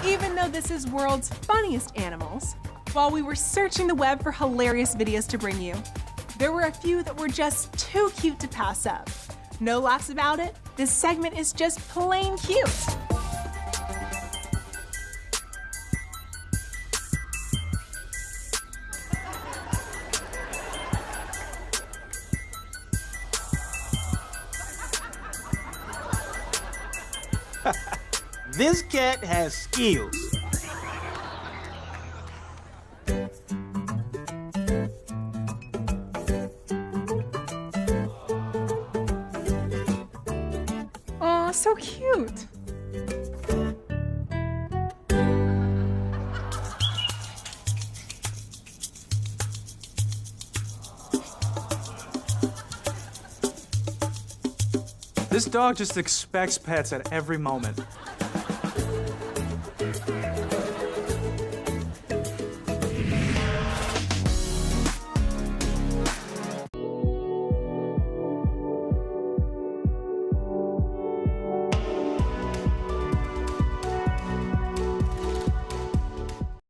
Even though this is world's funniest animals, while we were searching the web for hilarious videos to bring you, there were a few that were just too cute to pass up. No laughs about it, this segment is just plain cute. This cat has skills. Aw, so cute. This dog just expects pets at every moment.